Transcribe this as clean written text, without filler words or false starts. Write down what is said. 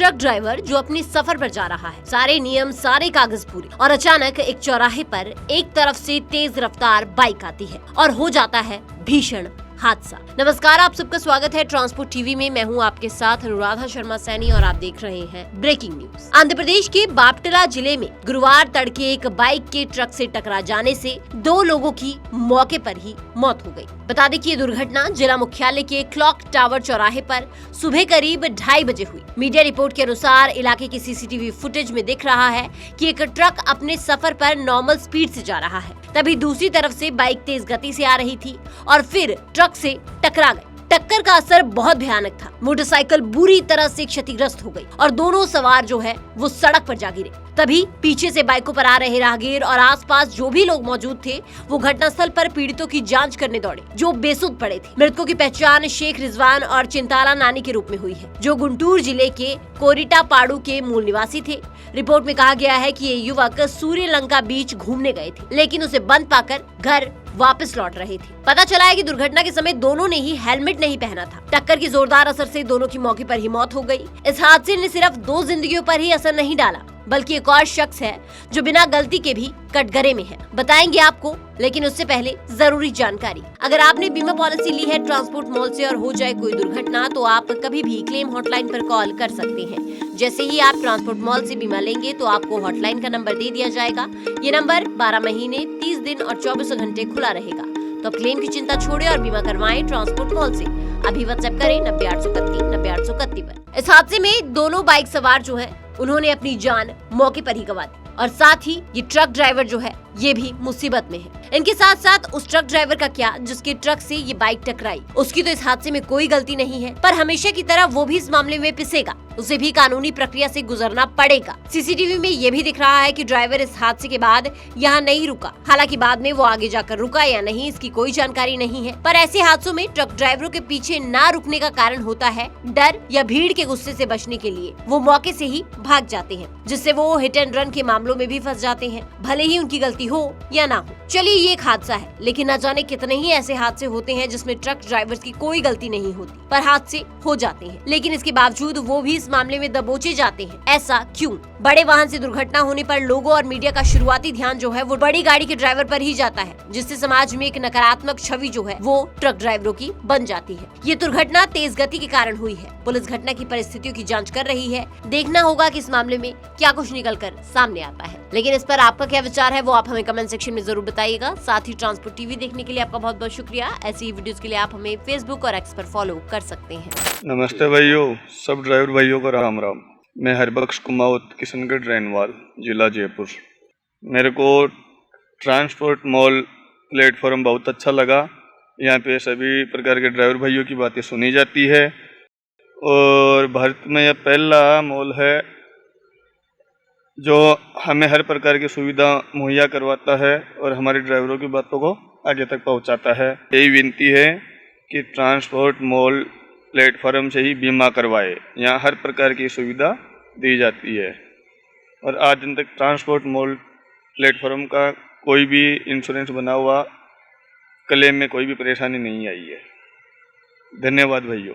Truck driver जो अपने सफर पर जा रहा है, सारे नियम सारे कागज पूरे, और अचानक एक चौराहे पर एक तरफ से तेज रफ्तार बाइक आती है और हो जाता है भीषण हादसा। नमस्कार, आप सबका स्वागत है ट्रांसपोर्ट टीवी में। मैं हूं आपके साथ अनुराधा शर्मा सैनी और आप देख रहे हैं ब्रेकिंग न्यूज। आंध्र प्रदेश के बापटला जिले में गुरुवार तड़के एक बाइक के ट्रक से टकरा जाने से 2 लोगों की मौके पर ही मौत हो गई। बता दें कि ये दुर्घटना जिला मुख्यालय के क्लॉक टावर चौराहे पर सुबह करीब 2:30 बजे हुई। मीडिया रिपोर्ट के अनुसार इलाके की सीसीटीवी फुटेज में दिख रहा है कि एक ट्रक अपने सफर पर नॉर्मल स्पीड से जा रहा है, तभी दूसरी तरफ से बाइक तेज गति से आ रही थी और फिर ट्रक से टकरा गई। टक्कर का असर बहुत भयानक था। मोटरसाइकिल बुरी तरह से क्षतिग्रस्त हो गई और दोनों सवार जो है वो सड़क पर जा गिरे। तभी पीछे से बाइकों पर आ रहे राहगीर और आसपास जो भी लोग मौजूद थे वो घटनास्थल पर पीड़ितों की जांच करने दौड़े, जो बेसुध पड़े थे। मृतकों की पहचान शेख रिजवान और चिंताला नानी के रूप में हुई है, जो गुंटूर जिले के कोरिटापाड़ू के मूल निवासी थे। रिपोर्ट में कहा गया है कि ये युवक सूर्यलंका बीच घूमने गए थे, लेकिन उसे बंद पाकर घर वापस लौट रहे थे। पता चला है कि दुर्घटना के समय दोनों ने ही हेलमेट नहीं पहना था। टक्कर की जोरदार असर से दोनों की मौके पर ही मौत हो गई। इस हादसे ने सिर्फ 2 जिंदगियों पर ही असर नहीं डाला, बल्कि एक और शख्स है जो बिना गलती के भी कटघरे में है। बताएंगे आपको, लेकिन उससे पहले जरूरी जानकारी। अगर आपने बीमा पॉलिसी ली है ट्रांसपोर्ट मॉल से और हो जाए कोई दुर्घटना, तो आप कभी भी क्लेम हॉटलाइन पर कॉल कर सकते हैं। जैसे ही आप ट्रांसपोर्ट मॉल से बीमा लेंगे तो आपको हॉटलाइन का नंबर दे दिया जाएगा। ये नंबर 12 महीने 30 दिन और 24 घंटे खुला रहेगा। तो क्लेम की चिंता छोड़े और बीमा करवाएं ट्रांसपोर्ट मॉल से। अभी व्हाट्सएप करें 9831 पर। इस हादसे में दोनों बाइक सवार जो है उन्होंने अपनी जान मौके पर ही गंवा दी और साथ ही ये ट्रक ड्राइवर जो है ये भी मुसीबत में है। इनके साथ साथ उस ट्रक ड्राइवर का क्या जिसके ट्रक से ये बाइक टकराई, उसकी तो इस हादसे में कोई गलती नहीं है, पर हमेशा की तरह वो भी इस मामले में पिसेगा। उसे भी कानूनी प्रक्रिया से गुजरना पड़ेगा। सीसीटीवी में ये भी दिख रहा है कि ड्राइवर इस हादसे के बाद यहाँ नहीं रुका। हालांकि बाद में वो आगे जाकर रुका या नहीं इसकी कोई जानकारी नहीं है, पर ऐसे हादसों में ट्रक ड्राइवरों के पीछे ना रुकने का कारण होता है डर या भीड़ के गुस्से से बचने के लिए वो मौके से ही भाग जाते हैं, जिससे वो हिट एंड रन के मामलों में भी फंस जाते हैं, भले ही उनकी गलती हो या ना हो। चलिए, ये एक हादसा है, लेकिन न जाने कितने ही ऐसे हादसे होते हैं जिसमें ट्रक ड्राइवर्स की कोई गलती नहीं होती, पर हादसे हो जाते हैं, लेकिन इसके बावजूद वो भी इस मामले में दबोचे जाते हैं। ऐसा क्यों? बड़े वाहन से दुर्घटना होने पर लोगों और मीडिया का शुरुआती ध्यान जो है वो बड़ी गाड़ी के ड्राइवर पर ही जाता है, जिससे समाज में एक नकारात्मक छवि जो है वो ट्रक ड्राइवरों की बन जाती है। ये दुर्घटना तेज गति के कारण हुई है। पुलिस घटना की परिस्थितियों की जांच कर रही है। देखना होगा कि इस मामले में क्या कुछ निकल कर सामने आता है। लेकिन इस पर आपका क्या विचार है वो आप हमें कमेंट सेक्शन में जरूर बताइएगा। साथ ही ट्रांसपोर्ट टीवी देखने के लिए आपका बहुत बहुत शुक्रिया। ऐसी ही वीडियोस के लिए आप हमें फेसबुक और एक्स पर फॉलो कर सकते हैं। नमस्ते भाइयों, सब ड्राइवर भाइयों को राम राम। मैं हरबख्श कुमावत, किशनगढ़ रैनवाल, जिला जयपुर। मेरे को ट्रांसपोर्ट मॉल प्लेटफॉर्म बहुत अच्छा लगा। यहाँ पे सभी प्रकार के ड्राइवर भाइयों की बातें सुनी जाती है और भारत में यह पहला मॉल है जो हमें हर प्रकार की सुविधा मुहैया करवाता है और हमारे ड्राइवरों की बातों को आगे तक पहुँचाता है। यही विनती है कि ट्रांसपोर्ट मॉल प्लेटफॉर्म से ही बीमा करवाए। यहाँ हर प्रकार की सुविधा दी जाती है और आज दिन तक ट्रांसपोर्ट मॉल प्लेटफॉर्म का कोई भी इंश्योरेंस बना हुआ क्लेम में कोई भी परेशानी नहीं आई है। धन्यवाद भाइयों।